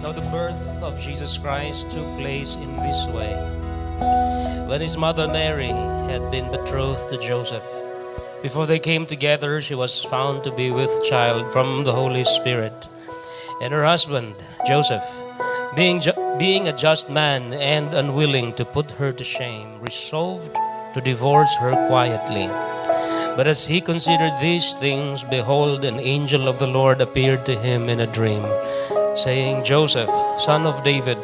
Now the birth of Jesus Christ took place in this way. When his mother Mary had been betrothed to Joseph, before they came together, she was found to be with child from the Holy Spirit. And her husband, Joseph, being a just man and unwilling to put her to shame, resolved to divorce her quietly. But as he considered these things, behold, an angel of the Lord appeared to him in a dream, saying, Joseph, son of David,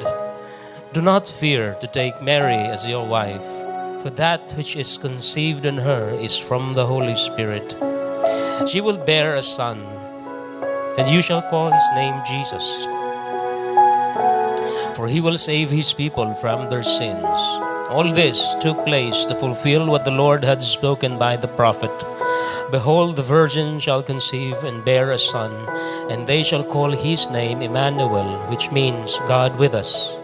do not fear to take Mary as your wife, for that which is conceived in her is from the Holy Spirit. She will bear a son, and you shall call his name Jesus, for he will save his people from their sins. All this took place to fulfill what the Lord had spoken by the prophet. Behold, the virgin shall conceive and bear a son, and they shall call his name Emmanuel, which means God with us.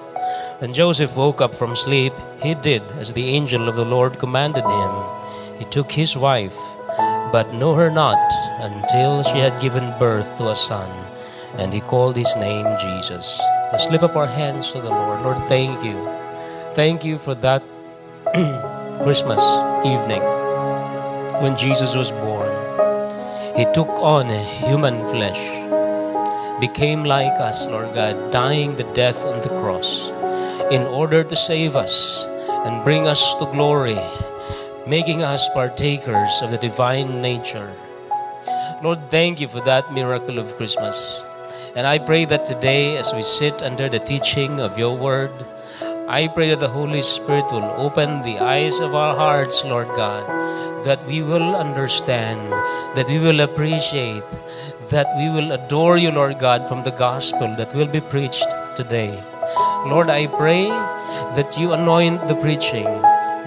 When Joseph woke up from sleep, he did as the angel of the Lord commanded him. He took his wife, but knew her not until she had given birth to a son, and he called his name Jesus. Let's lift up our hands to the Lord. Lord, thank you. Thank you for that Christmas evening when Jesus was born. He took on human flesh, became like us, Lord God, dying the death on the cross in order to save us and bring us to glory, making us partakers of the divine nature. Lord, thank you for that miracle of Christmas. And I pray that today, as we sit under the teaching of your word, I pray that the Holy Spirit will open the eyes of our hearts, Lord God, that we will understand, that we will appreciate, that we will adore you, Lord God, from the gospel that will be preached today. Lord, I pray that you anoint the preaching,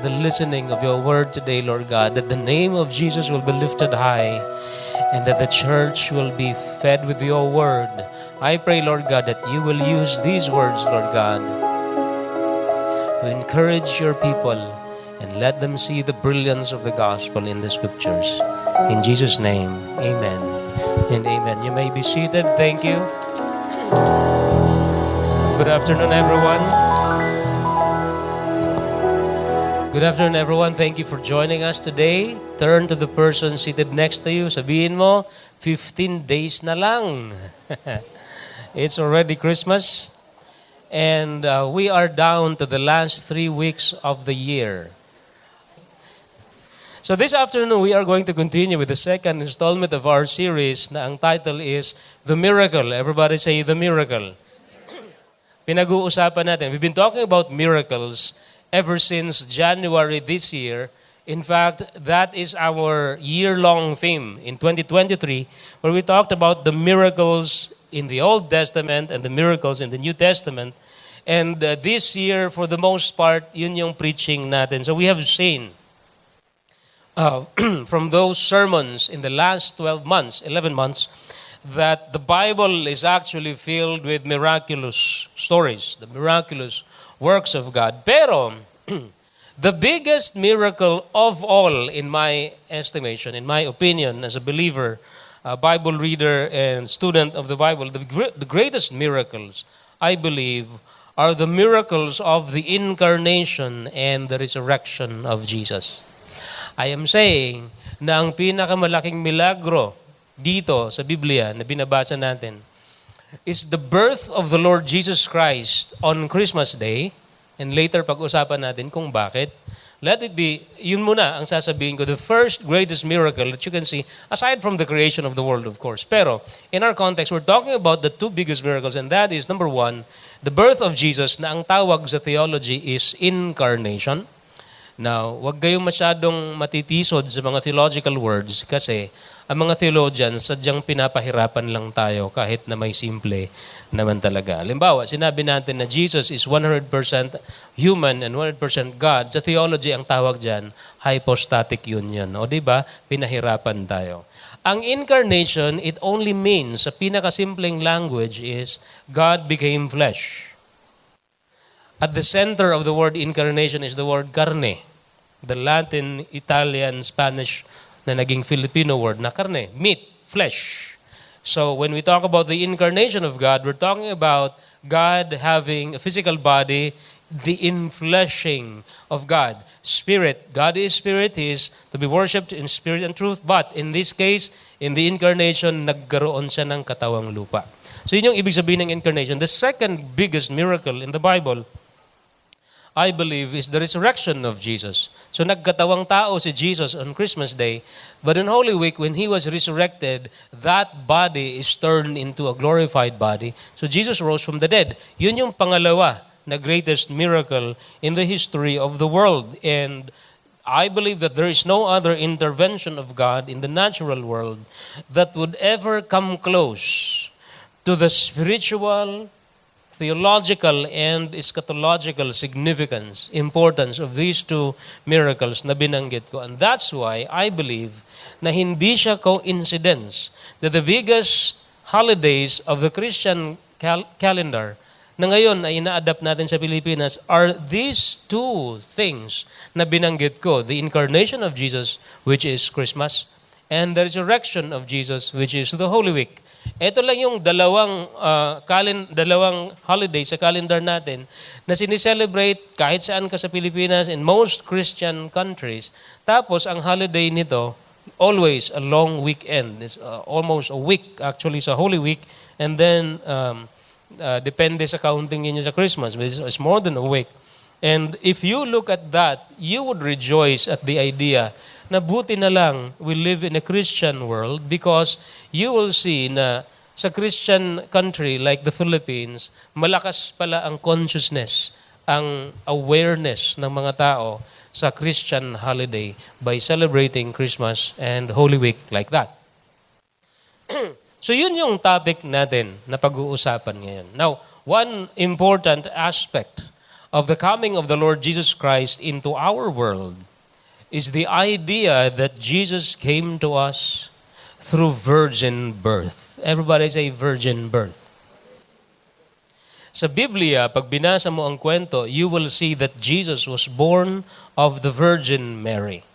the listening of your word today, Lord God, that the name of Jesus will be lifted high and that the church will be fed with your word. I pray, Lord God, that you will use these words, Lord God, to encourage your people and let them see the brilliance of the gospel in the scriptures. In Jesus' name, amen and amen. You may be seated. Thank you. Good afternoon, everyone. Good afternoon, everyone. Thank you for joining us today. Turn to the person seated next to you. Sabihin mo, 15 days na lang. It's already Christmas. And we are down to the last 3 weeks of the year. So this afternoon, we are going to continue with the second installment of our series na ang title is The Miracle. Everybody say, The Miracle. Pinag-uusapan natin. We've been talking about miracles ever since January this year. In fact, that is our year-long theme in 2023, where we talked about the miracles in the Old Testament and the miracles in the New Testament. And this year, for the most part, yun yung preaching natin. So we have seen from those sermons in the last 11 months, that the Bible is actually filled with miraculous stories, the miraculous works of God. Pero, the biggest miracle of all, in my estimation, in my opinion, as a believer, a Bible reader, and student of the Bible, the greatest miracles, I believe, are the miracles of the incarnation and the resurrection of Jesus. I am saying na ang pinakamalaking milagro dito sa Biblia na binabasa natin is the birth of the Lord Jesus Christ on Christmas Day. And later pag-usapan natin kung bakit. Let it be, yun muna ang sasabihin ko, the first greatest miracle that you can see, aside from the creation of the world, of course. Pero, in our context, we're talking about the two biggest miracles, and that is, number one, the birth of Jesus, na ang tawag sa theology is incarnation. Now, wag kayong masyadong matitisod sa mga theological words kasi ang mga theologians sadyang pinapahirapan lang tayo kahit na may simple naman talaga. Halimbawa, sinabi natin na Jesus is 100% human and 100% God. Sa theology, ang tawag dyan, hypostatic union. O diba, pinahirapan tayo. Ang incarnation, it only means, sa pinakasimpleng language is, God became flesh. At the center of the word incarnation is the word carne. The Latin, Italian, Spanish na naging Filipino word na karne, meat, flesh. So when we talk about the incarnation of God, we're talking about God having a physical body, the infleshing of God. Spirit. God is spirit. He is to be worshipped in spirit and truth. But in this case, in the incarnation, nagkaroon siya ng katawang lupa. So yun yung ibig sabihin ng incarnation. The second biggest miracle in the Bible, I believe, is the resurrection of Jesus. So nagkatawang tao si Jesus on Christmas Day, but in Holy Week, when He was resurrected, that body is turned into a glorified body. So Jesus rose from the dead. Yun yung pangalawa na greatest miracle in the history of the world. And I believe that there is no other intervention of God in the natural world that would ever come close to the spiritual, theological, and eschatological significance, importance of these two miracles na binanggit ko. And that's why I believe na hindi siya coincidence that the biggest holidays of the Christian calendar na ngayon ay ina-adapt natin sa Pilipinas are these two things na binanggit ko. The incarnation of Jesus, which is Christmas, and the resurrection of Jesus, which is the Holy Week. Ito lang yung dalawang holiday sa calendar natin na sinicelebrate kahit saan ka sa Pilipinas in most Christian countries. Tapos ang holiday nito, always a long weekend. It's almost a week actually sa Holy Week. And then, depende sa counting niyo sa Christmas, it's more than a week. And if you look at that, you would rejoice at the idea na buti na lang we live in a Christian world, because you will see na sa Christian country like the Philippines, malakas pala ang consciousness, ang awareness ng mga tao sa Christian holiday by celebrating Christmas and Holy Week like that. So yun yung topic natin na pag-uusapan ngayon. Now, one important aspect of the coming of the Lord Jesus Christ into our world is the idea that Jesus came to us through virgin birth. Everybody say virgin birth. Sa Biblia, pag binasa mo ang kwento, you will see that Jesus was born of the Virgin Mary.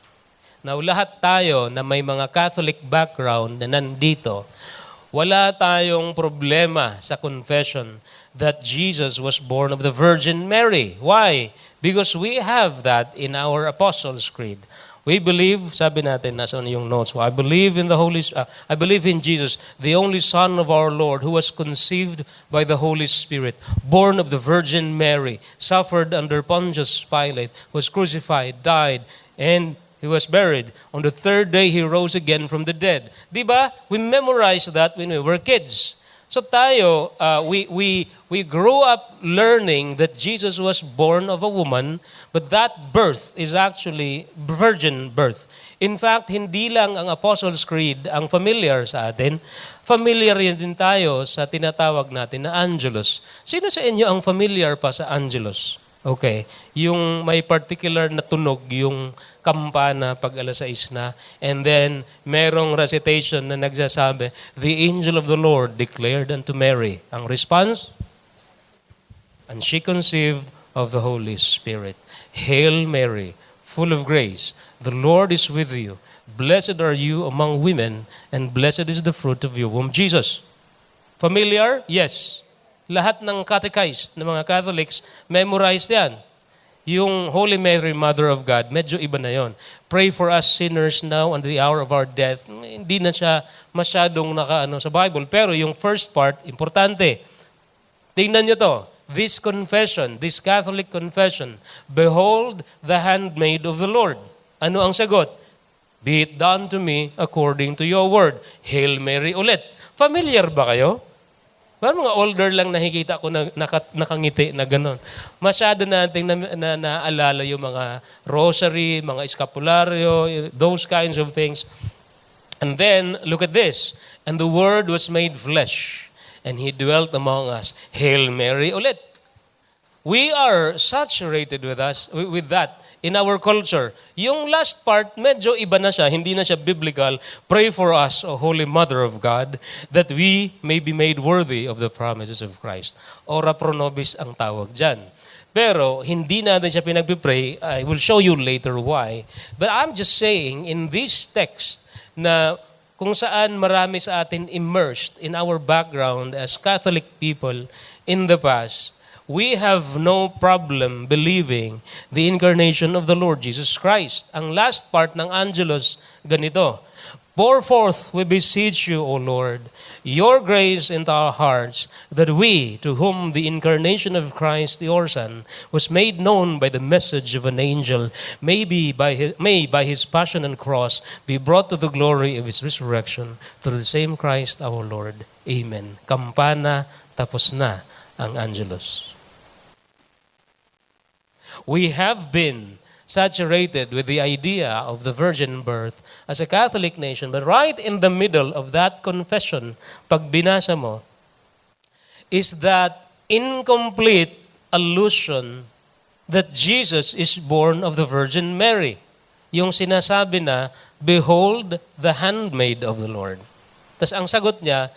Now, lahat tayo na may mga Catholic background na nandito, wala tayong problema sa confession that Jesus was born of the Virgin Mary. Why? Because we have that in our Apostles' Creed. We believe, sabi natin, nasa yung notes, I believe in Jesus, the only Son of our Lord, who was conceived by the Holy Spirit, born of the Virgin Mary, suffered under Pontius Pilate, was crucified, died, and He was buried. On the third day, He rose again from the dead. Diba? We memorized that when we were kids. So tayo, we grew up learning that Jesus was born of a woman, but that birth is actually virgin birth. In fact, hindi lang ang Apostles' Creed ang familiar sa atin, familiar din tayo sa tinatawag natin na Angelus. Sino sa inyo ang familiar pa sa Angelus? Okay, yung may particular na tunog, yung kampana pag alas 6 na, and then merong recitation na nagsasabi, the angel of the Lord declared unto Mary. Ang response? And she conceived of the Holy Spirit. Hail Mary, full of grace, the Lord is with you. Blessed are you among women, and blessed is the fruit of your womb, Jesus. Familiar? Yes. Lahat ng catechized ng mga Catholics, memorized yan. Yung Holy Mary, Mother of God, medyo iba na yon. Pray for us sinners now and the hour of our death. Hindi na siya masyadong nakaano sa Bible. Pero yung first part, importante. Tingnan nyo to. This confession, this Catholic confession, behold the handmaid of the Lord. Ano ang sagot? Be it done to me according to your word. Hail Mary ulit. Familiar ba kayo? Parang mga older lang nakikita ko na nakangiti na gano'n. Masyado nating naalala yung mga rosary, mga eskapularyo, those kinds of things. And then, look at this. And the Word was made flesh, and He dwelt among us. Hail Mary ulit. We are saturated with that in our culture. Yung last part, medyo iba na siya, hindi na siya biblical. Pray for us, O Holy Mother of God, that we may be made worthy of the promises of Christ. Ora pro nobis ang tawag dyan. Pero hindi natin siya pinagpipray. I will show you later why. But I'm just saying, in this text, na kung saan marami sa atin immersed in our background as Catholic people in the past, we have no problem believing the incarnation of the Lord Jesus Christ. Ang last part ng Angelus, ganito, pour forth, we beseech you, O Lord, your grace into our hearts, that we, to whom the incarnation of Christ, your Son, was made known by the message of an angel, may by his passion and cross be brought to the glory of his resurrection, through the same Christ our Lord. Amen. Kampana, tapos na ang Angelus. We have been saturated with the idea of the virgin birth as a Catholic nation, but right in the middle of that confession, pag binasa mo, is that incomplete allusion that Jesus is born of the Virgin Mary. Yung sinasabi na, behold the handmaid of the Lord. Tas ang sagot niya,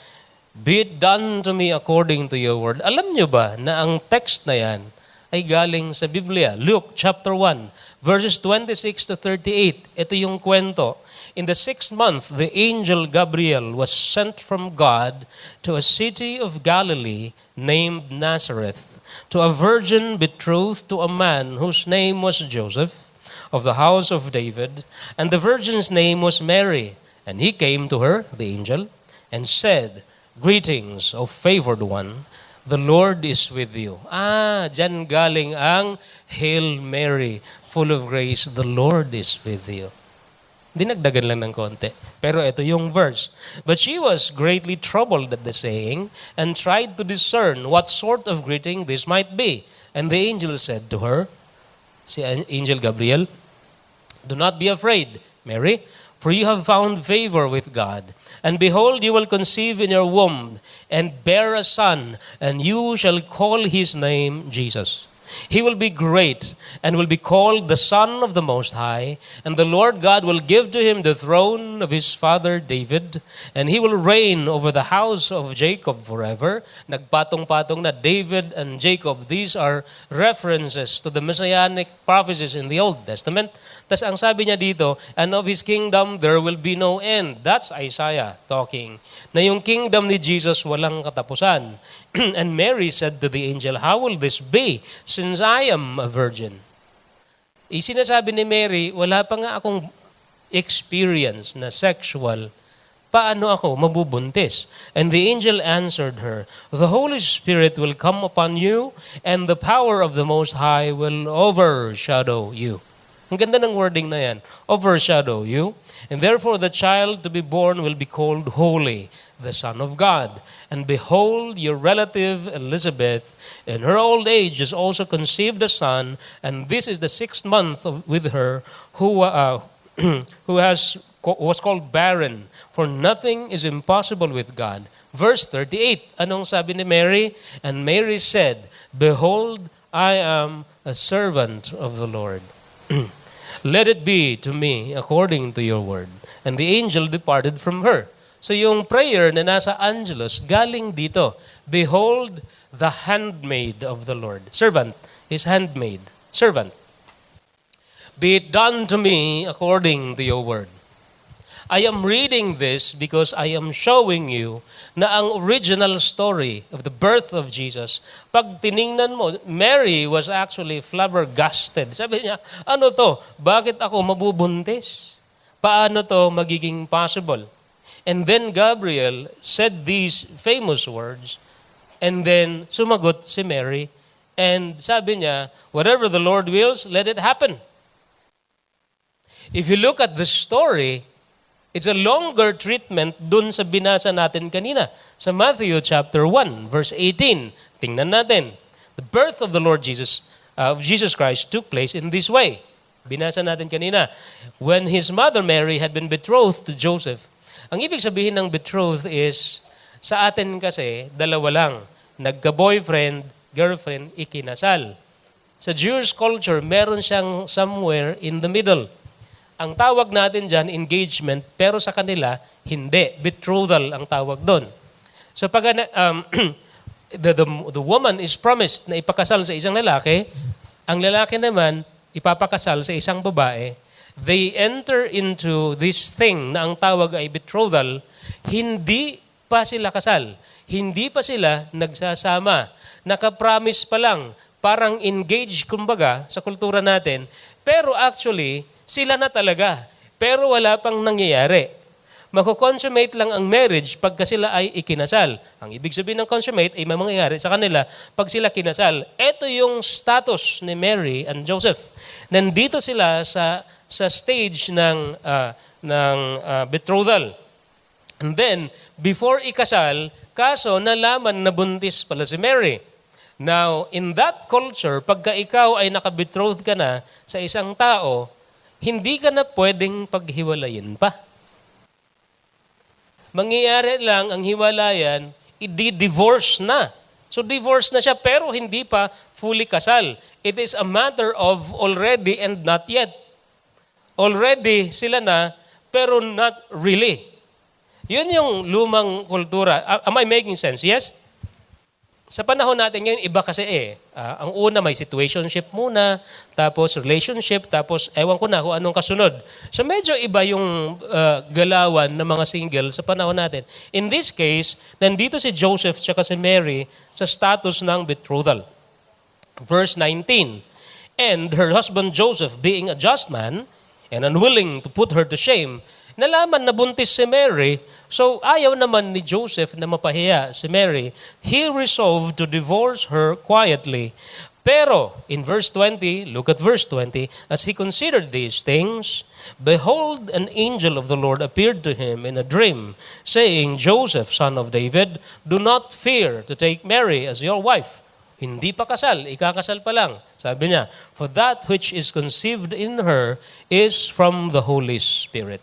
be it done to me according to your word. Alam niyo ba na ang text na yan ay galing sa Biblia? Luke chapter 1, verses 26 to 38. Ito yung kwento. In the 6th month, the angel Gabriel was sent from God to a city of Galilee named Nazareth, to a virgin betrothed to a man whose name was Joseph, of the house of David, and the virgin's name was Mary. And he came to her, the angel, and said, greetings, O favored one, the Lord is with you. Diyan galing ang Hail Mary, full of grace, the Lord is with you. Dinagdagan lang ng konti. Pero ito yung verse. But she was greatly troubled at the saying and tried to discern what sort of greeting this might be. And the angel said to her, si Angel Gabriel, do not be afraid, Mary, for you have found favor with God. And behold, you will conceive in your womb and bear a son, and you shall call his name Jesus. He will be great and will be called the Son of the Most High, and the Lord God will give to him the throne of his father David, and he will reign over the house of Jacob forever. Nagpatong-patong na David and Jacob. These are references to the messianic prophecies in the Old Testament. Tas ang sabi niya dito, and of his kingdom there will be no end. That's Isaiah talking. Na yung kingdom ni Jesus walang katapusan. And Mary said to the angel, how will this be since I am a virgin? Sinasabi ni Mary, wala pa nga akong experience na sexual. Paano ako mabubuntis? And the angel answered her, the Holy Spirit will come upon you, and the power of the Most High will overshadow you. Ang ganda ng wording na yan. Overshadow you. And therefore the child to be born will be called Holy, the Son of God. And behold, your relative Elizabeth, in her old age, has also conceived a son, and this is the 6th month with her, who was called barren, for nothing is impossible with God. Verse 38, anong sabi ni Mary? And Mary said, behold, I am a servant of the Lord. Let it be to me according to your word. And the angel departed from her. So yung prayer na nasa Angelus, galing dito. Behold, the handmaid of the Lord. Servant is handmaid. Servant. Be it done to me according to your word. I am reading this because I am showing you na ang original story of the birth of Jesus, pag tiningnan mo, Mary was actually flabbergasted. Sabi niya, ano to? Bakit ako mabubuntis? Paano to magiging possible? And then Gabriel said these famous words, and then sumagot si Mary, and sabi niya, whatever the Lord wills, let it happen. If you look at the story, it's a longer treatment dun sa binasa natin kanina. Sa Matthew chapter 1, verse 18. Tingnan natin. The birth of the Lord Jesus, of Jesus Christ took place in this way. Binasa natin kanina. When his mother Mary had been betrothed to Joseph, ang ibig sabihin ng betrothed is, sa atin kasi, dalawa lang. Nagka-boyfriend, girlfriend, ikinasal. Sa Jewish culture, meron siyang somewhere in the middle. Ang tawag natin dyan, engagement, pero sa kanila, hindi. Betrothal ang tawag doon. So pag the woman is promised na ipakasal sa isang lalaki, ang lalaki naman ipapakasal sa isang babae, they enter into this thing na ang tawag ay betrothal, hindi pa sila kasal. Hindi pa sila nagsasama. Nakapromise pa lang, parang engaged kumbaga sa kultura natin, pero actually, sila na talaga. Pero wala pang nangyayari. Mako-consummate lang ang marriage pagka sila ay ikinasal. Ang ibig sabihin ng consummate ay may mangyayari sa kanila pag sila kinasal. Ito yung status ni Mary and Joseph. Nandito sila sa stage ng betrothal. And then, before ikasal, kaso nalaman na buntis pala si Mary. Now, in that culture, pagka ikaw ay nakabetroth ka na sa isang tao, hindi ka na pwedeng paghiwalayin pa. Mangyayari lang ang hiwalayan, i-divorce na. So divorce na siya pero hindi pa fully kasal. It is a matter of already and not yet. Already sila na pero not really. Yun yung lumang kultura. Am I making sense? Yes? Sa panahon natin ngayon, iba kasi ang una may situationship muna, tapos relationship, tapos ewan ko na kung anong kasunod. So medyo iba yung galawan ng mga single sa panahon natin. In this case, nandito si Joseph tsaka si Mary sa status ng betrothal. Verse 19, and her husband Joseph, being a just man and unwilling to put her to shame, nalaman na buntis si Mary. So, ayaw naman ni Joseph na mapahiya si Mary. He resolved to divorce her quietly. Pero, in verse 20, look at verse 20, as he considered these things, behold, an angel of the Lord appeared to him in a dream, saying, Joseph, son of David, do not fear to take Mary as your wife. Hindi pa kasal, ikakasal pa lang. Sabi niya, for that which is conceived in her is from the Holy Spirit.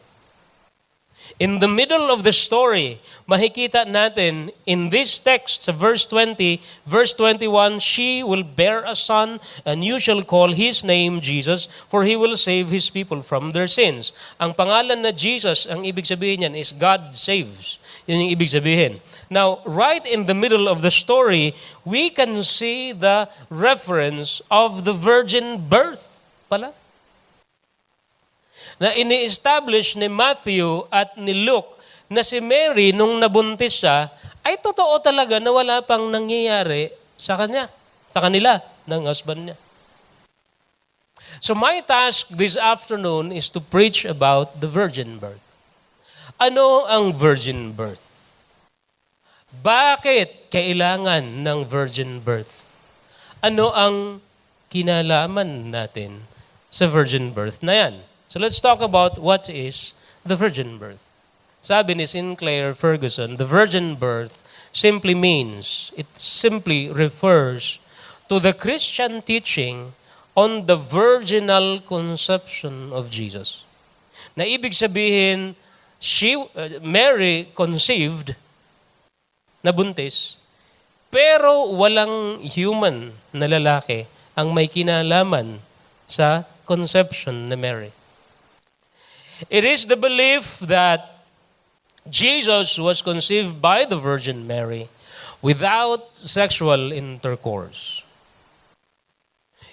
In the middle of the story, makikita natin in this text sa verse 20, verse 21, she will bear a son and you shall call his name Jesus, for he will save his people from their sins. Ang pangalan na Jesus, ang ibig sabihin niyan is God saves. Yun yung ibig sabihin. Now, right in the middle of the story, we can see the reference of the virgin birth pala. Na ini-establish ni Matthew at ni Luke na si Mary nung nabuntis siya, ay totoo talaga na wala pang nangyayari sa kanya, sa kanila, ng husband niya. So my task this afternoon is to preach about the virgin birth. Ano ang virgin birth? Bakit kailangan ng virgin birth? Ano ang kinalaman natin sa virgin birth na yan? So let's talk about what is the virgin birth. Sabi ni Sinclair Ferguson, the virgin birth simply means, it simply refers to the Christian teaching on the virginal conception of Jesus. Na ibig sabihin, Mary conceived, nabuntis, pero walang human na lalaki ang may kinalaman sa conception ni Mary. It is the belief that Jesus was conceived by the Virgin Mary without sexual intercourse.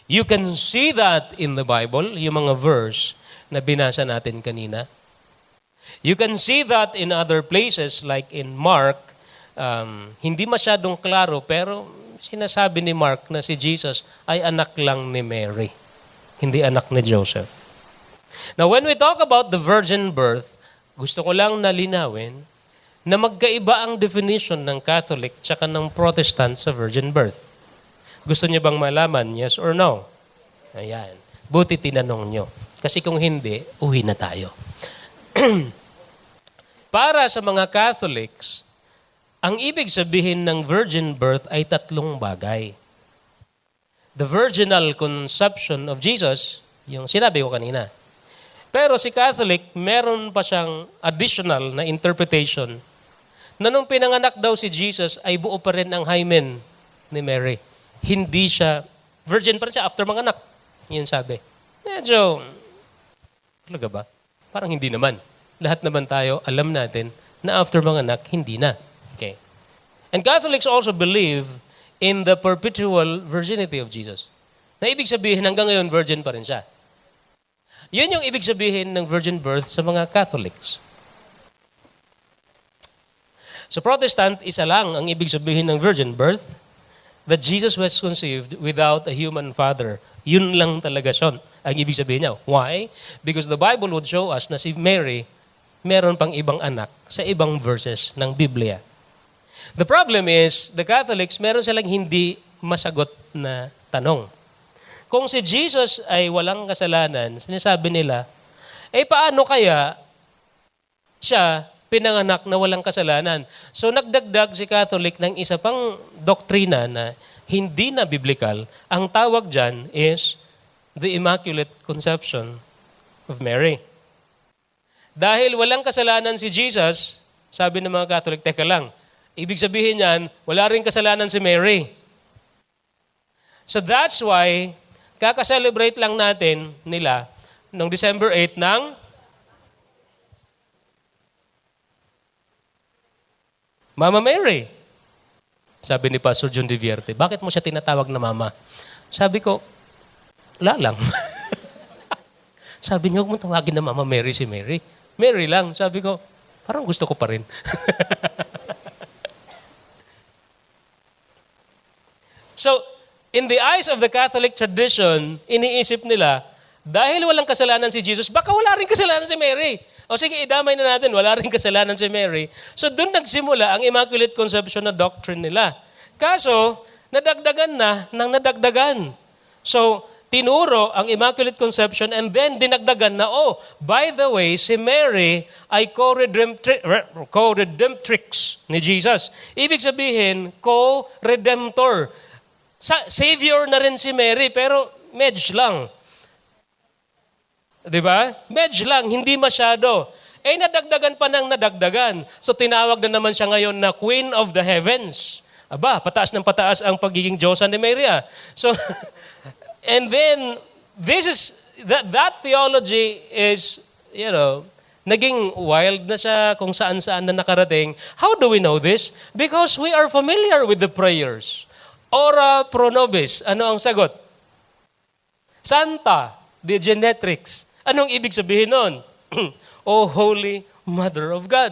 You can see that in the Bible, yung mga verse na binasa natin kanina. You can see that in other places like in Mark. Hindi masyadong klaro pero sinasabi ni Mark na si Jesus ay anak lang ni Mary, hindi anak ni Joseph. Now, when we talk about the virgin birth, gusto ko lang nalinawin na magkaiba ang definition ng Catholic tsaka ng Protestant sa virgin birth. Gusto niyo bang malaman, yes or no? Ayan. Buti tinanong nyo. Kasi kung hindi, uwi na tayo. Para sa mga Catholics, ang ibig sabihin ng virgin birth ay tatlong bagay. The virginal conception of Jesus, yung sinabi ko kanina. Pero si Catholic, meron pa siyang additional na interpretation na nung pinanganak daw si Jesus ay buo pa rin ang hymen ni Mary. Hindi siya, virgin pa rin siya after manganak. Yan sabi. Medyo, talaga ba? Parang hindi naman. Lahat naman tayo, alam natin na after manganak, hindi na. Okay. And Catholics also believe in the perpetual virginity of Jesus. Na ibig sabihin, hanggang ngayon, virgin pa rin siya. Yun yung ibig sabihin ng virgin birth sa mga Catholics. Sa Protestant, isa lang ang ibig sabihin ng virgin birth, that Jesus was conceived without a human father. Yun lang talaga siya ang ibig sabihin niya. Why? Because the Bible would show us na si Mary, meron pang ibang anak sa ibang verses ng Biblia. The problem is, the Catholics, meron silang hindi masagot na tanong. Kung si Jesus ay walang kasalanan, sinasabi nila, paano kaya siya pinanganak na walang kasalanan? So nagdagdag si Catholic ng isa pang doktrina na hindi na biblical. Ang tawag dyan is the Immaculate Conception of Mary. Dahil walang kasalanan si Jesus, sabi ng mga Catholic, teka lang, ibig sabihin niyan, wala rin kasalanan si Mary. So that's why, kaka-celebrate lang natin nila noong December 8 ng Mama Mary. Sabi ni Pastor John de Vierte, bakit mo siya tinatawag na Mama? Sabi ko, wala lang. Sabi niya, huwag mo tawagin na Mama Mary si Mary. Mary lang. Sabi ko, parang gusto ko pa rin. So, in the eyes of the Catholic tradition, iniisip nila, dahil walang kasalanan si Jesus, baka wala rin kasalanan si Mary. O sige, idamay na natin, wala rin kasalanan si Mary. So doon nagsimula ang Immaculate Conception na doctrine nila. Kaso, nadagdagan na ng nadagdagan. So, tinuro ang Immaculate Conception and then dinagdagan na, by the way, si Mary ay co-redemptrix ni Jesus. Ibig sabihin, co-redemptor. Savior na rin si Mary, pero medj lang. Diba? Medj lang, hindi masyado. Nadagdagan pa ng nadagdagan. So tinawag na naman siya ngayon na Queen of the Heavens. Aba, pataas ng pataas ang pagiging Diyosa ni Maria. So, and then, that theology is, naging wild na siya kung saan-saan na nakarating. How do we know this? Because we are familiar with the prayers. Ora pro nobis. Ano ang sagot? Santa de Genetrix. Anong ibig sabihin nun? O Holy Mother of God.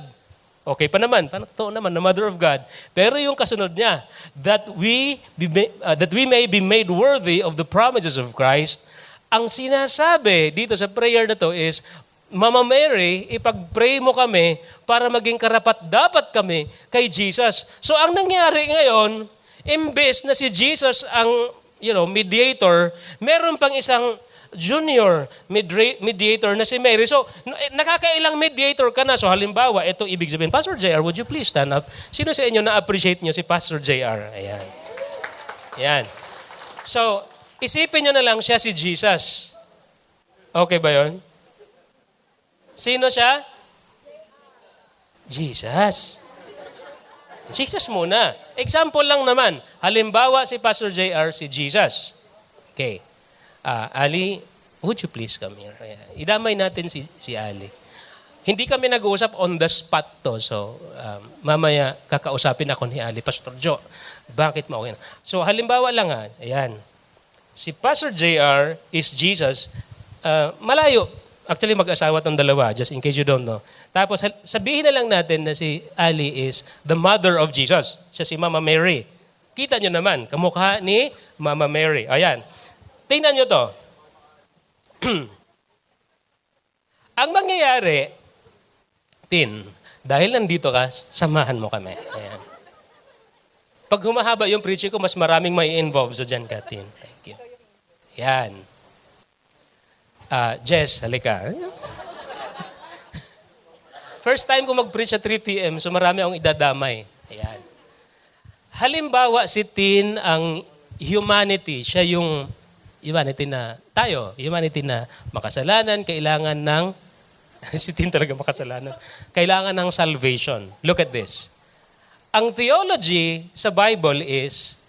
Okay pa naman. Totoo naman na Mother of God. Pero yung kasunod niya, that we may be made worthy of the promises of Christ. Ang sinasabi dito sa prayer na to is, Mama Mary, ipag-pray mo kami para maging karapat-dapat kami kay Jesus. So ang nangyari ngayon, imbes na si Jesus ang mediator, meron pang isang junior mediator na si Mary. So, nakakailang mediator ka na. So, halimbawa, ito ibig sabihin, Pastor JR, would you please stand up? Sino sa inyo na-appreciate nyo si Pastor JR? Ayan. Ayan. So, isipin nyo na lang siya si Jesus. Okay ba yon? Sino siya? Jesus. Jesus muna. Example lang naman. Halimbawa, si Pastor JR, si Jesus. Okay. Ali, would you please come here? Idamay natin si Ali. Hindi kami nag-uusap on the spot to. So, mamaya kakausapin ako ni Ali. Pastor Joe, bakit mo okay na? So, halimbawa lang ayan. Si Pastor JR is Jesus. Malayo. Actually, mag-asawa tong dalawa, just in case you don't know. Tapos, sabihin na lang natin na si Ali is the mother of Jesus. Siya si Mama Mary. Kita nyo naman, kamukha ni Mama Mary. Ayan. Tingnan nyo to. Ang mangyayari, dahil nandito ka, samahan mo kami. Ayan. Pag humahaba yung preaching ko, mas maraming may involve. So dyan ka, Tin. Thank you. Ayan. Jess, halika. First time ko mag-preach at 3 p.m., so marami akong idadamay. Ayan. Halimbawa, si Tin ang humanity. Siya yung humanity na tayo. Humanity na makasalanan, kailangan ng si Tin talaga makasalanan. Kailangan ng salvation. Look at this. Ang theology sa Bible is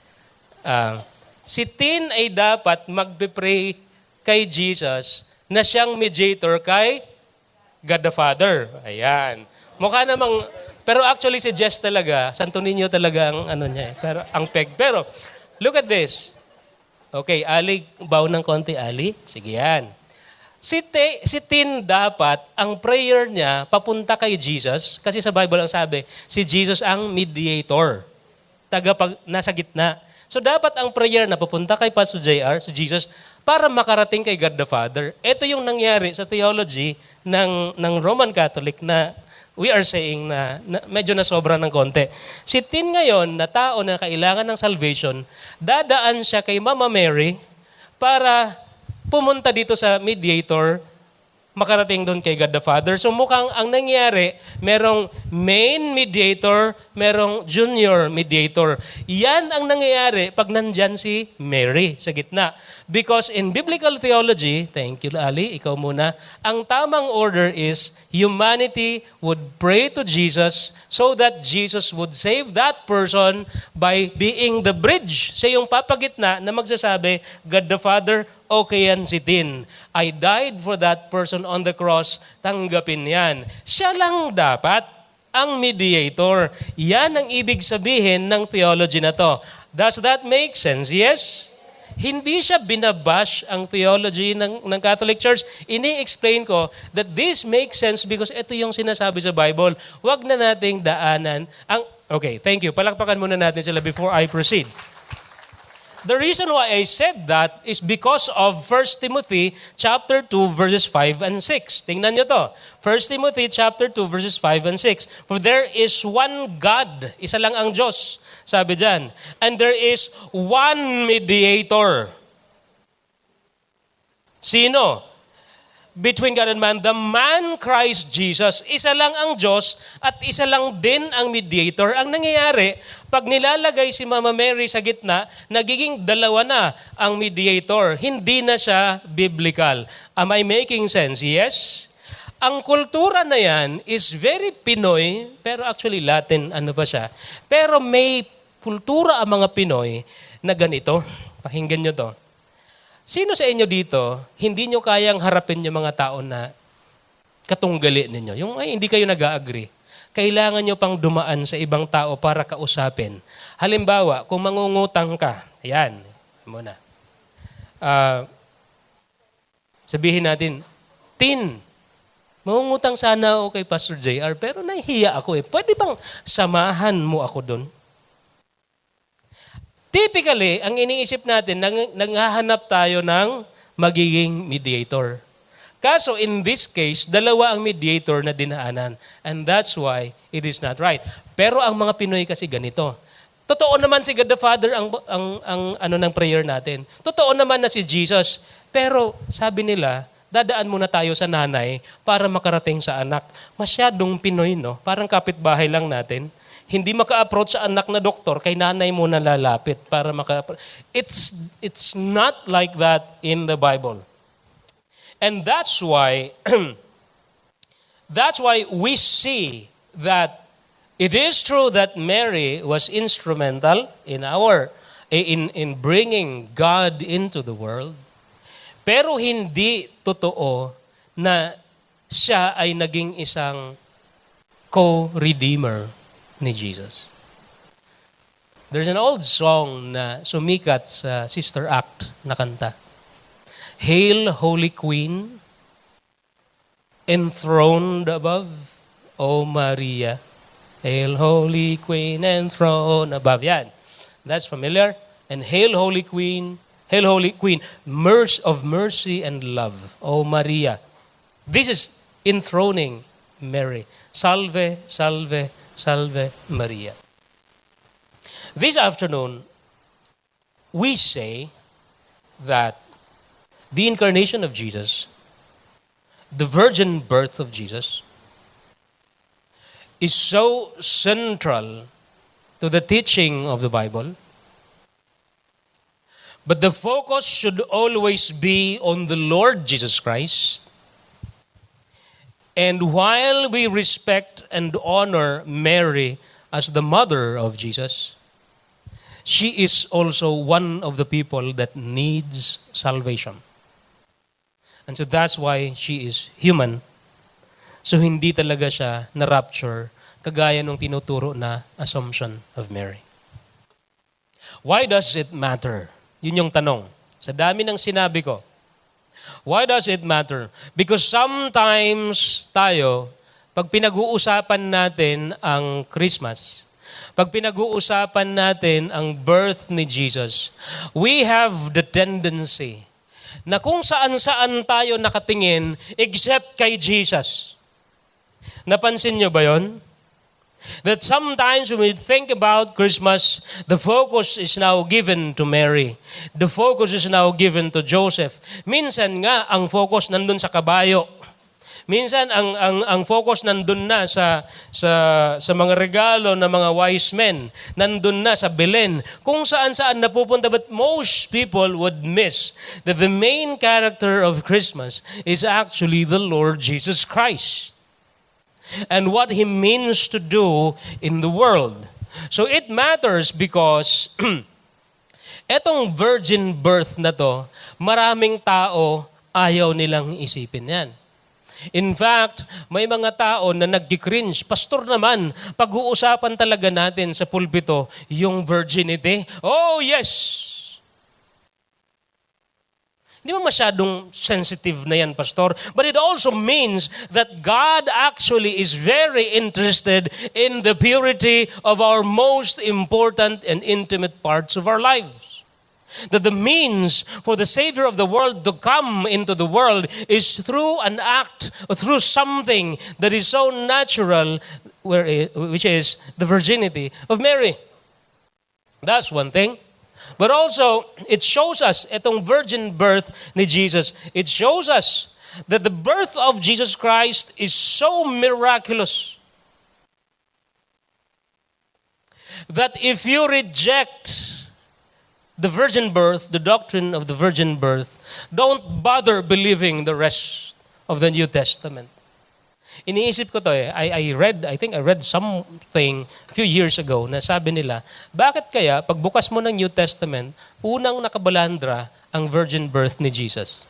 si Tin ay dapat magbe-pray kay Jesus na siyang mediator kay God the Father. Ayan. Mukha namang, pero actually si Jess talaga, Santo Niño talaga ang ano niya. Pero ang peg. Pero look at this. Okay, Ali, baw ng konti, Ali. Sige yan. Si Tin dapat, ang prayer niya papunta kay Jesus, kasi sa Bible ang sabi, si Jesus ang mediator, nasa gitna. So dapat ang prayer na papunta kay Pastor JR, si Jesus, para makarating kay God the Father. Ito yung nangyari sa theology ng Roman Catholic na we are saying na medyo nasobra ng konti. Si Tin ngayon, na tao na kailangan ng salvation, dadaan siya kay Mama Mary para pumunta dito sa mediator, makarating doon kay God the Father. So mukhang ang nangyari, merong main mediator, merong junior mediator. Yan ang nangyayari pag nandyan si Mary sa gitna. Because in biblical theology, thank you Ali, ikaw muna, ang tamang order is humanity would pray to Jesus so that Jesus would save that person by being the bridge. Siya yung papagitna na magsasabi, God the Father, okay yan si Tin. I died for that person on the cross, tanggapin yan. Siya lang dapat ang mediator. Yan ang ibig sabihin ng theology na to. Does that make sense? Yes? Hindi siya binabash ang theology ng Catholic Church. Ini-explain ko that this makes sense because ito yung sinasabi sa Bible. Huwag na nating daanan okay, thank you. Palakpakan muna natin sila before I proceed. The reason why I said that is because of 1 Timothy chapter 2 verses 5 and 6. Tingnan niyo to. 1 Timothy chapter 2 verses 5 and 6. For there is one God, isa lang ang Diyos, sabi diyan. And there is one mediator. Sino? Between God and man, the man Christ Jesus. Isa lang ang Diyos at isa lang din ang mediator. Ang nangyayari, pag nilalagay si Mama Mary sa gitna, nagiging dalawa na ang mediator. Hindi na siya biblical. Am I making sense? Yes? Ang kultura na yan is very Pinoy, pero actually Latin, ano ba siya? Pero may kultura ang mga Pinoy na ganito. Pakinggan nyo to. Sino sa inyo dito, hindi nyo kayang harapin yung mga tao na katunggali ninyo? Yung hindi kayo nag-agree. Kailangan nyo pang dumaan sa ibang tao para kausapin. Halimbawa, kung mangungutang ka, ayan, muna. Sabihin natin, Tin, mangungutang sana ako kay Pastor JR, pero nahihiya ako eh. Pwede bang samahan mo ako doon? Typically, ang iniisip natin, nanghahanap tayo ng magiging mediator. Kaso in this case, dalawa ang mediator na dinaanan. And that's why it is not right. Pero ang mga Pinoy kasi ganito. Totoo naman si God the Father ang ano ng prayer natin. Totoo naman na si Jesus. Pero sabi nila, dadaan muna tayo sa nanay para makarating sa anak. Masyadong Pinoy, no? Parang kapitbahay lang natin. Hindi maka-approach sa anak na doktor, kay nanay mo na lalapit para It's not like that in the Bible. And that's why we see that it is true that Mary was instrumental in bringing God into the world. Pero hindi totoo na siya ay naging isang co-redeemer ni Jesus. There's an old song na sumikat sa Sister Act na kanta. Hail, Holy Queen, enthroned above, O Maria. Hail, Holy Queen, enthroned above. Yan. That's familiar. And Hail, Holy Queen, of mercy and love, O Maria. This is enthroning Mary. Salve, salve, Salve Maria. This afternoon, we say that the incarnation of Jesus, the virgin birth of Jesus, is so central to the teaching of the Bible. But the focus should always be on the Lord Jesus Christ. And while we respect and honor Mary as the mother of Jesus, she is also one of the people that needs salvation. And so that's why she is human. So hindi talaga siya na-rapture kagaya nung tinuturo na assumption of Mary. Why does it matter? Yun yung tanong. Sa dami ng sinabi ko, Why does it matter? Because sometimes tayo, pag pinag-uusapan natin ang Christmas, pag pinag-uusapan natin ang birth ni Jesus, we have the tendency na kung saan-saan tayo nakatingin except kay Jesus. Napansin nyo ba yon? That sometimes when we think about Christmas, the focus is now given to Mary. The focus is now given to Joseph. Minsan nga, ang focus nandun sa kabayo. Minsan, ang focus nandun na sa mga regalo ng mga wise men. Nandun na sa Belen. Kung saan-saan napupunta. But most people would miss that the main character of Christmas is actually the Lord Jesus Christ. And what He means to do in the world. So it matters because etong virgin birth na to, maraming tao ayaw nilang isipin yan. In fact, may mga tao na nagdi-cringe. Pastor naman, pag-uusapan talaga natin sa pulpito yung virginity. Oh yes! Hindi mo masyadong sensitive na yan, Pastor. But it also means that God actually is very interested in the purity of our most important and intimate parts of our lives. That the means for the Savior of the world to come into the world is through an act, or through something that is so natural, which is the virginity of Mary. That's one thing. But also, it shows us, itong virgin birth ni Jesus, it shows us that the birth of Jesus Christ is so miraculous that if you reject the virgin birth, the doctrine of the virgin birth, don't bother believing the rest of the New Testament. Iniisip ko to I think I read something a few years ago na sabi nila, bakit kaya pagbukas mo ng New Testament, unang nakabalandra ang virgin birth ni Jesus?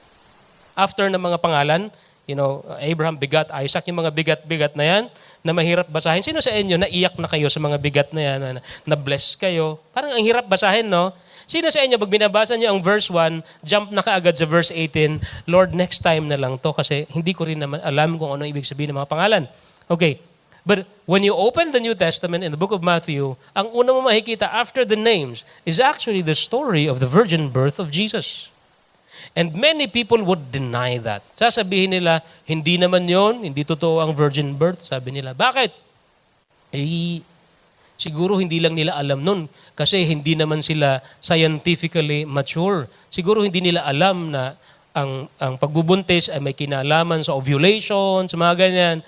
After ng mga pangalan, Abraham begat Isaac, yung mga bigat-bigat na yan, na mahirap basahin. Sino sa inyo naiyak na kayo sa mga bigat na yan, na bless kayo? Parang ang hirap basahin, no? Sino sa inyo, pag binabasa niyo ang verse 1, jump na kaagad sa verse 18, Lord, next time na lang to kasi hindi ko rin naman alam kung ano ibig sabihin ng mga pangalan. Okay, but when you open the New Testament in the book of Matthew, ang una mo makikita after the names is actually the story of the virgin birth of Jesus. And many people would deny that. Sasabihin nila, hindi naman yon, hindi totoo ang virgin birth. Sabi nila, bakit? Siguro hindi lang nila alam nun kasi hindi naman sila scientifically mature. Siguro hindi nila alam na ang pagbubuntis ay may kinalaman sa ovulation, sa mga ganyan.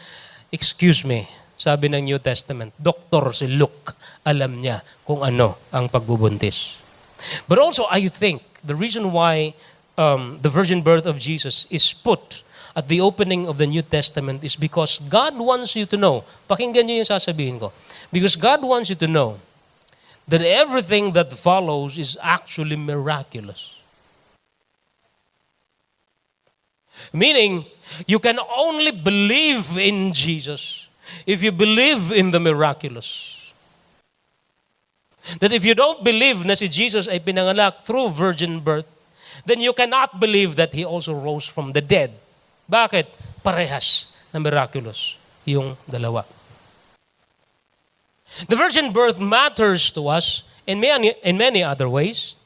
Excuse me, sabi ng New Testament, Dr. si Luke, alam niya kung ano ang pagbubuntis. But also, I think the reason why the virgin birth of Jesus is put at the opening of the New Testament is because God wants you to know. Pakinggan niyo yung sasabihin ko. Because God wants you to know that everything that follows is actually miraculous. Meaning, you can only believe in Jesus if you believe in the miraculous. That if you don't believe na si Jesus ay pinanganak through virgin birth, then you cannot believe that He also rose from the dead. Bakit? Parehas na miraculous yung dalawa. The virgin birth matters to us in many other ways.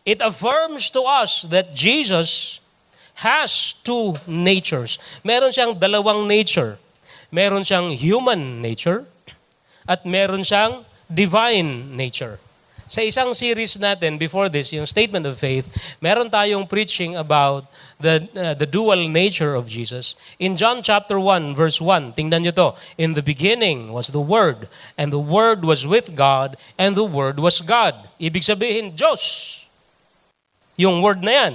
It affirms to us that Jesus has two natures. Meron siyang dalawang nature. Meron siyang human nature at meron siyang divine nature. Sa isang series natin before this, yung Statement of Faith, meron tayong preaching about the dual nature of Jesus. In John chapter 1, verse 1, tingnan nyo to. In the beginning was the Word, and the Word was with God, and the Word was God. Ibig sabihin, Diyos. Yung word na yan.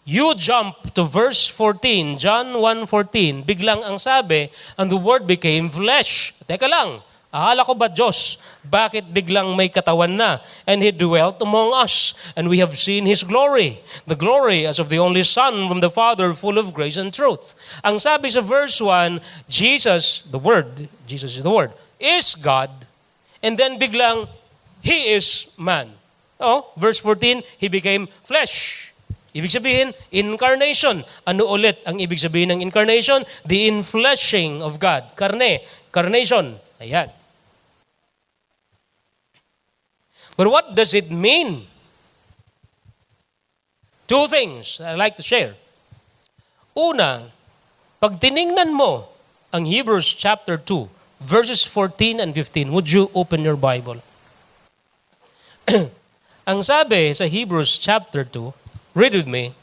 You jump to verse 14, John 1:14, biglang ang sabi, and the Word became flesh. Teka lang, akala ko ba Diyos? Bakit biglang may katawan na? And He dwelt among us, and we have seen His glory. The glory as of the only Son from the Father, full of grace and truth. Ang sabi sa verse 1, Jesus, the Word, Jesus is the Word, is God. And then biglang, He is man. Oh, verse 14, He became flesh. Ibig sabihin, incarnation. Ano ulit ang ibig sabihin ng incarnation? The infleshing of God. Karne, carnation. Ayan. But what does it mean? Two things I'd like to share. Una, pag tiningnan mo ang Hebrews chapter 2, verses 14 and 15, would you open your Bible? Ang sabi sa Hebrews chapter 2, read with me,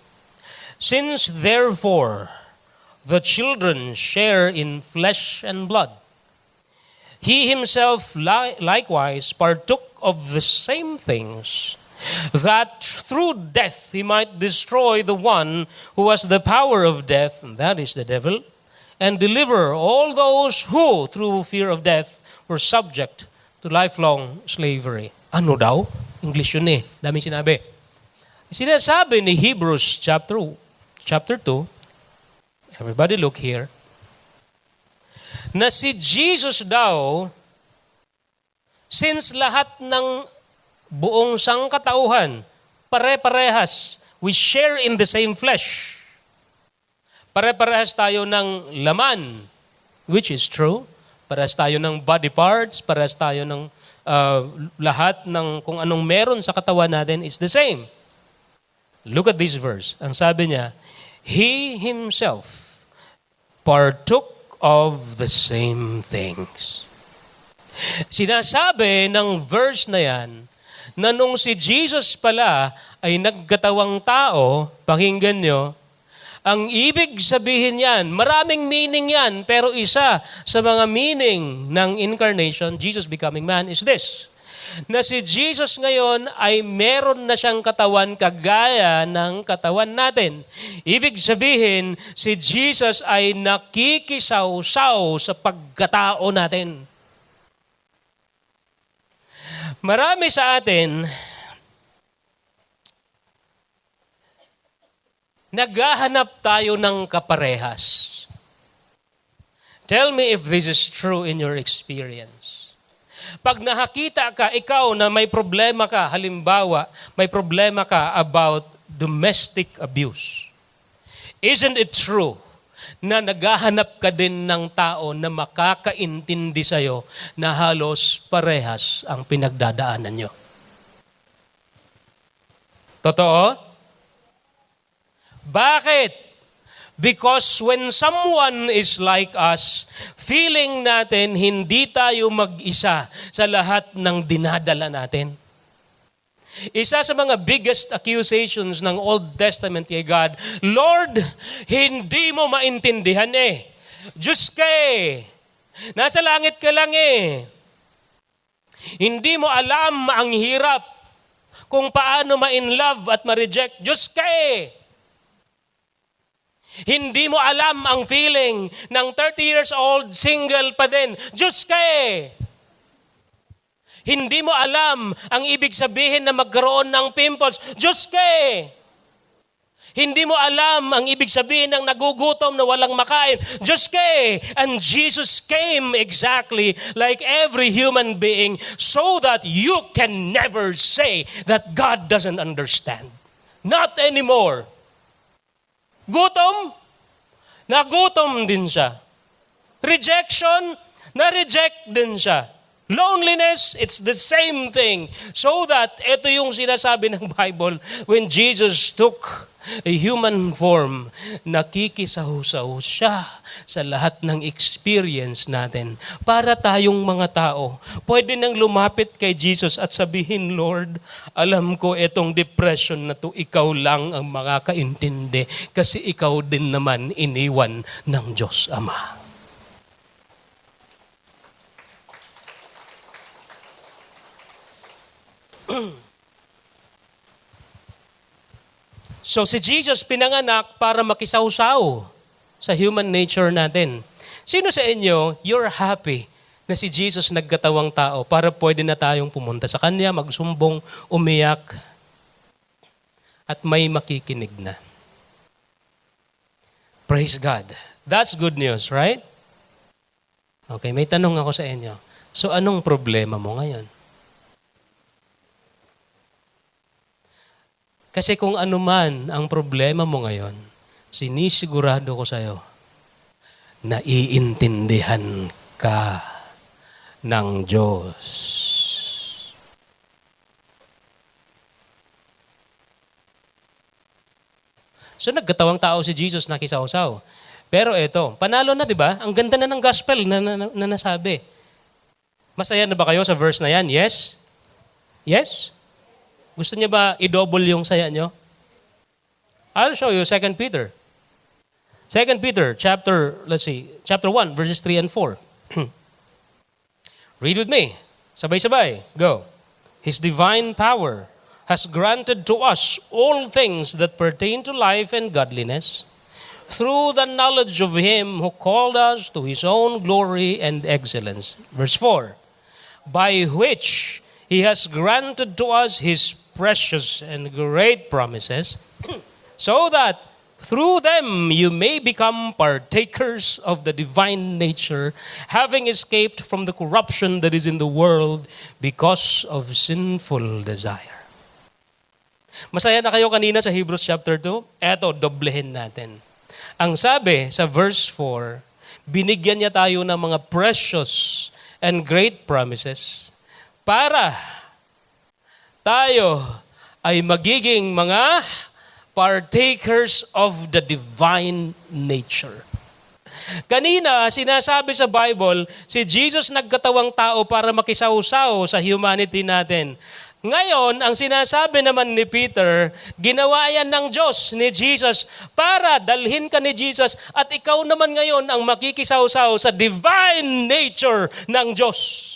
since therefore the children share in flesh and blood, he himself likewise partook of the same things, that through death he might destroy the one who has the power of death, and that is the devil, and deliver all those who, through fear of death, were subject to lifelong slavery. Ano daw? English yun eh. Daming sinabi. Sinasabi ni Hebrews chapter 2, everybody look here, na si Jesus daw, since lahat ng buong sangkatauhan, pare-parehas, we share in the same flesh. Pare-parehas tayo ng laman, which is true. Parehas tayo ng body parts, parehas tayo ng lahat ng kung anong meron sa katawan natin is the same. Look at this verse. Ang sabi niya, he himself partook of the same things. Sinasabi ng verse na yan, na nung si Jesus pala ay nagkatawang tao, pakinggan nyo, ang ibig sabihin yan, maraming meaning yan, pero isa sa mga meaning ng incarnation, Jesus becoming man, is this. Na si Jesus ngayon ay meron na siyang katawan kagaya ng katawan natin. Ibig sabihin, si Jesus ay nakikisaw-saw sa pagkatao natin. Marami sa atin naghahanap tayo ng kaparehas. Tell me if this is true in your experience. Pag nakakita ka, ikaw na may problema ka, halimbawa, may problema ka about domestic abuse. Isn't it true na naghahanap ka din ng tao na makakaintindi sa'yo na halos parehas ang pinagdadaanan nyo? Totoo? Bakit? Because when someone is like us, feeling natin hindi tayo mag-isa sa lahat ng dinadala natin. Isa sa mga biggest accusations ng Old Testament kay God, Lord, hindi mo maintindihan eh. Diyos ka eh. Nasa langit ka lang eh. Hindi mo alam ang hirap kung paano ma-in-love at ma-reject. Diyos ka eh. Hindi mo alam ang feeling ng 30 years old, single pa din. Diyos ka eh. Hindi mo alam ang ibig sabihin na magkaroon ng pimples. Diyos ka eh. Hindi mo alam ang ibig sabihin ng nagugutom na walang makain. Diyos ka eh. And Jesus came exactly like every human being so that you can never say that God doesn't understand. Not anymore. Gutom? Nagutom din siya. Rejection? Na-reject din siya. Loneliness, it's the same thing. So that, ito yung sinasabi ng Bible, when Jesus took a human form, nakikisaw-saw siya sa lahat ng experience natin. Para tayong mga tao, pwede nang lumapit kay Jesus at sabihin, Lord, alam ko itong depression na to, ikaw lang ang makakaintindi kasi ikaw din naman iniwan ng Diyos Ama. So si Jesus pinanganak para makisawsaw sa human nature natin. Sino sa inyo, you're happy na si Jesus nagkatawang tao para pwede na tayong pumunta sa Kanya, magsumbong, umiyak, at may makikinig na. Praise God. That's good news, right? Okay, may tanong ako sa inyo. So anong problema mo ngayon? Kasi kung ano man ang problema mo ngayon, sinisigurado ko sa'yo, naiintindihan ka ng Diyos. So nagkatawang tao si Jesus na kisawsaw. Pero ito, panalo na, di ba? Ang ganda na ng gospel na nasabi. Masaya na ba kayo sa verse na yan? Yes? Yes? Gusto niyo ba i-double yung saya niyo? I'll show you 2 Peter. 2 Peter chapter 1 verses 3 and 4. Read with me. Sabay-sabay. Go. His divine power has granted to us all things that pertain to life and godliness through the knowledge of Him who called us to His own glory and excellence. Verse 4. By which He has granted to us His precious and great promises, so that through them you may become partakers of the divine nature, having escaped from the corruption that is in the world because of sinful desire. Masaya na kayo kanina sa Hebrews chapter 2? Eto, doblehin natin. Ang sabi sa verse 4, binigyan niya tayo ng mga precious and great promises para tayo ay magiging mga partakers of the divine nature. Kanina, sinasabi sa Bible, si Jesus nagkatawang tao para makisawsaw sa humanity natin. Ngayon, ang sinasabi naman ni Peter, ginawa yan ng Diyos, ni Jesus, para dalhin ka ni Jesus at ikaw naman ngayon ang makikisawsaw sa divine nature ng Diyos.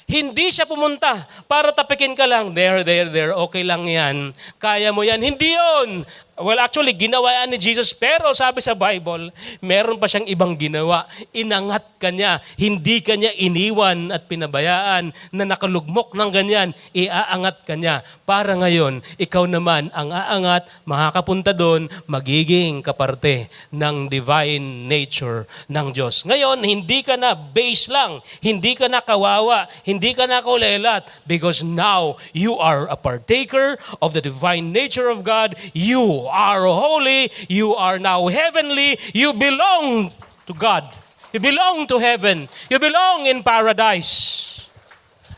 Hindi siya pumunta para tapikin ka lang. There, okay lang yan. Kaya mo yan. Hindi yun. Well, actually, ginawa yan ni Jesus. Pero sabi sa Bible, meron pa siyang ibang ginawa. Inangat ka niya. Hindi ka niya iniwan at pinabayaan na nakalugmok ng ganyan. Iaangat ka niya. Para ngayon, ikaw naman ang aangat, makakapunta doon, magiging kaparte ng divine nature ng Diyos. Ngayon, hindi ka na base lang. Hindi ka na kawawa. Hindi ka na kulelat. Because now, you are a partaker of the divine nature of God. You are holy. You are now heavenly. You belong to God. You belong to heaven. You belong in paradise.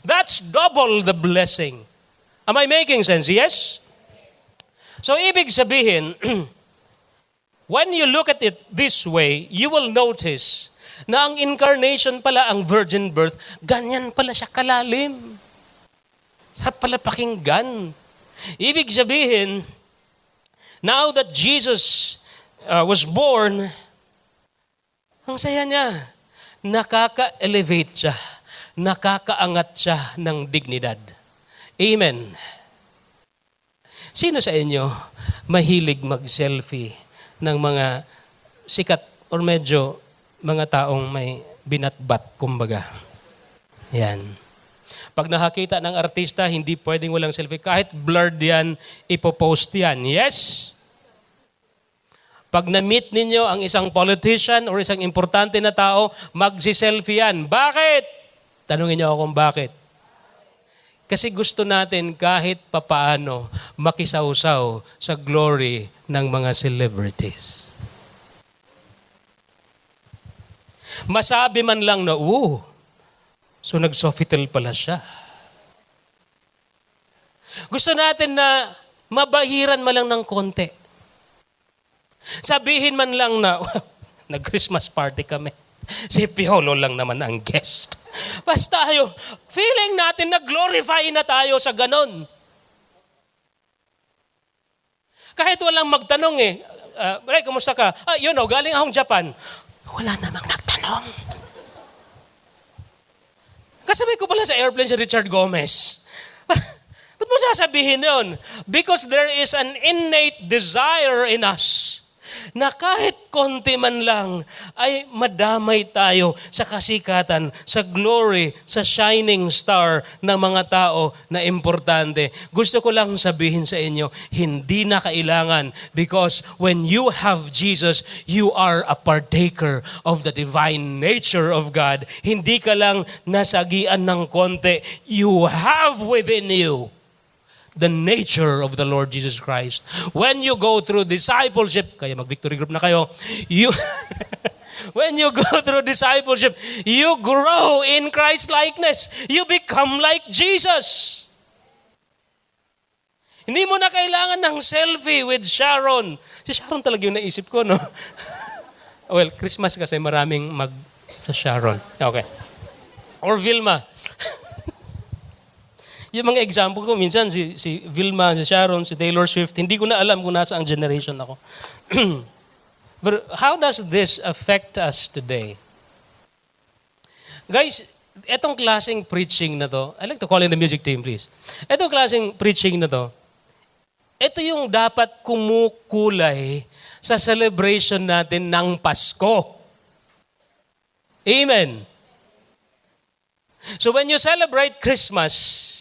That's double the blessing. Am I making sense? Yes? So, ibig sabihin, when you look at it this way, you will notice na ang incarnation pala, ang virgin birth, ganyan pala siya kalalim. Sarap pala pakinggan. Ibig sabihin, now that Jesus was born, ang saya niya, nakaka-elevate siya, nakakaangat siya ng dignidad. Amen. Sino sa inyo mahilig mag-selfie ng mga sikat or medyo mga taong may binatbat, kumbaga? Yan. Pag nakakita ng artista, hindi pwedeng walang selfie. Kahit blurred yan, ipopost yan. Yes? Pag na-meet ninyo ang isang politician or isang importante na tao, magsi-selfie yan. Bakit? Tanungin niyo ako kung bakit. Kasi gusto natin kahit papaano makisawsaw sa glory ng mga celebrities. Masabi man lang na, so nag-Sofitel pala siya. Gusto natin na mabahiran man lang ng konti. Sabihin man lang na, nag-Christmas party kami. Si Piolo lang naman ang guest. Basta tayo, feeling natin na glorify na tayo sa ganon. Kahit walang magtanong Ray, kumusta ka? Galing akong Japan. Wala namang nagtanong. Kasabay ko pala sa airplane si Richard Gomez. Ba't mo sasabihin yun? Because there is an innate desire in us na kahit konti man lang ay madamay tayo sa kasikatan, sa glory, sa shining star ng mga tao na importante. Gusto ko lang sabihin sa inyo, hindi na kailangan because when you have Jesus, you are a partaker of the divine nature of God. Hindi ka lang nasagian ng konti. You have within you the nature of the Lord Jesus Christ. When you go through discipleship, kaya mag-victory group na kayo, when you go through discipleship, you grow in Christ-likeness. You become like Jesus. Hindi mo na kailangan ng selfie with Sharon. Si Sharon talaga yung naisip ko, no? Well, Christmas kasi maraming sa Sharon. Okay. Or Vilma. Yung mga example ko, minsan si Vilma, si Sharon, si Taylor Swift, hindi ko na alam kung nasa ang generation ako. But how does this affect us today? Guys, etong klaseng preaching na to, I'd like to call in the music team, please. Etong klaseng preaching na to, ito yung dapat kumukulay sa celebration natin ng Pasko. Amen. So when you celebrate Christmas,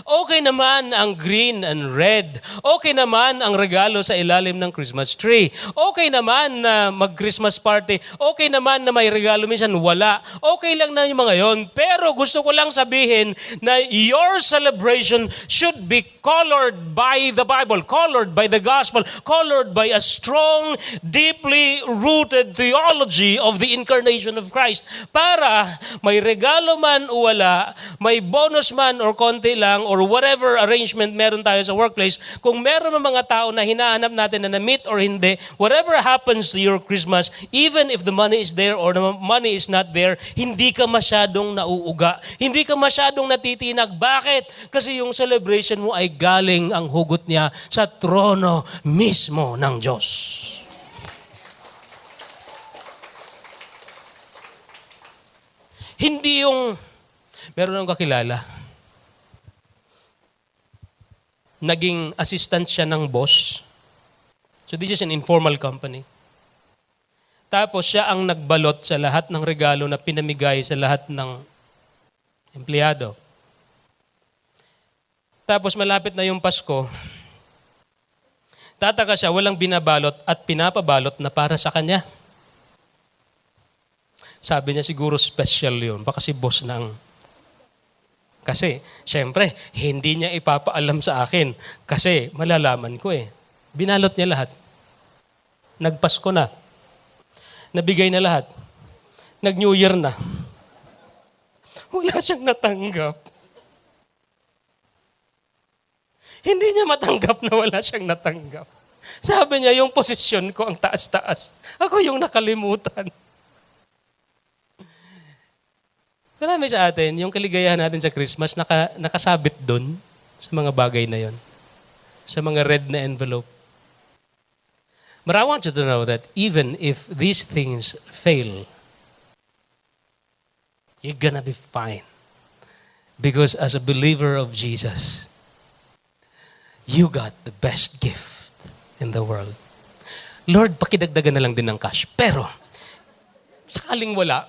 okay naman ang green and red. Okay naman ang regalo sa ilalim ng Christmas tree. Okay naman na mag-Christmas party. Okay naman na may regalo, minsan wala. Okay lang na yung mga yon. Pero gusto ko lang sabihin na your celebration should be colored by the Bible, colored by the gospel, colored by a strong, deeply rooted theology of the incarnation of Christ. Para may regalo man o wala, may bonus man or konti lang, or whatever arrangement meron tayo sa workplace, kung meron mga tao na hinahanap natin na na-meet or hindi, whatever happens to your Christmas, even if the money is there or the money is not there, hindi ka masyadong nauuga. Hindi ka masyadong natitinag. Bakit? Kasi yung celebration mo ay galing ang hugot niya sa trono mismo ng Diyos. Hindi yung meron akong kakilala, naging assistant siya ng boss. So this is an informal company. Tapos siya ang nagbalot sa lahat ng regalo na pinamigay sa lahat ng empleyado. Tapos malapit na yung Pasko, tataka siya, walang binabalot at pinapabalot na para sa kanya. Sabi niya siguro special yun. Baka si boss ng... Kasi, syempre, hindi niya ipapaalam sa akin. Kasi, malalaman ko eh. Binalot niya lahat. Nagpasko na. Nabigay na lahat. Nag-New Year na. Wala siyang natanggap. Hindi niya matanggap na wala siyang natanggap. Sabi niya, yung posisyon ko ang taas-taas. Ako yung nakalimutan. Marami sa atin, yung kaligayahan natin sa Christmas, nakasabit doon sa mga bagay na yon, sa mga red na envelope. But I want you to know that even if these things fail, you're gonna be fine. Because as a believer of Jesus, you got the best gift in the world. Lord, pakidagdagan na lang din ng cash. Pero, sakaling wala,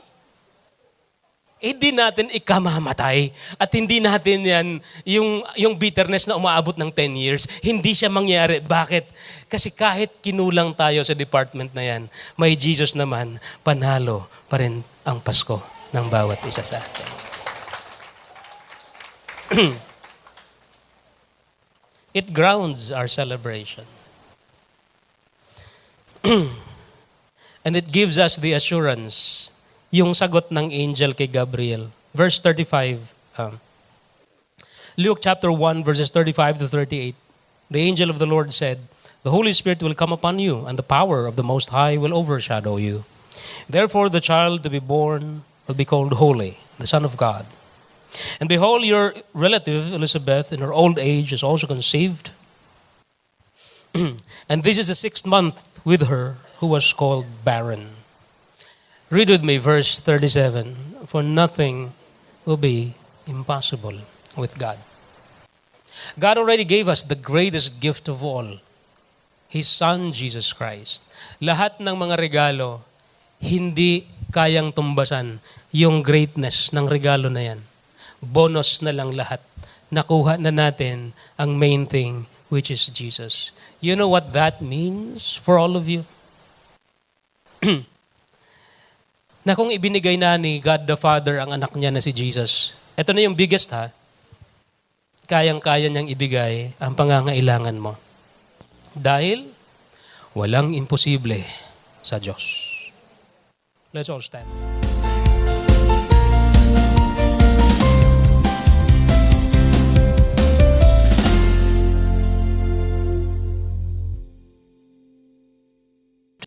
di natin ikamamatay at hindi natin yan, yung bitterness na umaabot ng 10 years, hindi siya mangyari. Bakit? Kasi kahit kinulang tayo sa department na yan, may Jesus naman, panalo pa rin ang Pasko ng bawat isa sa atin. It grounds our celebration. And it gives us the assurance, yung sagot ng angel kay Gabriel. Verse 35. Luke chapter 1, verses 35 to 38. The angel of the Lord said, "The Holy Spirit will come upon you, and the power of the Most High will overshadow you. Therefore the child to be born will be called Holy, the Son of God. And behold, your relative Elizabeth in her old age is also conceived. And this is the 6th month with her who was called barren." Read with me verse 37. For nothing will be impossible with God. God already gave us the greatest gift of all, His Son, Jesus Christ. Lahat ng mga regalo, hindi kayang tumbasan yung greatness ng regalo na yan. Bonus na lang lahat. Nakuha na natin ang main thing, which is Jesus. You know what that means for all of you? Na kung ibinigay na ni God the Father ang anak niya na si Jesus, ito na yung biggest ha, kayang-kaya niyang ibigay ang pangangailangan mo. Dahil walang imposible sa Diyos. Let's all stand.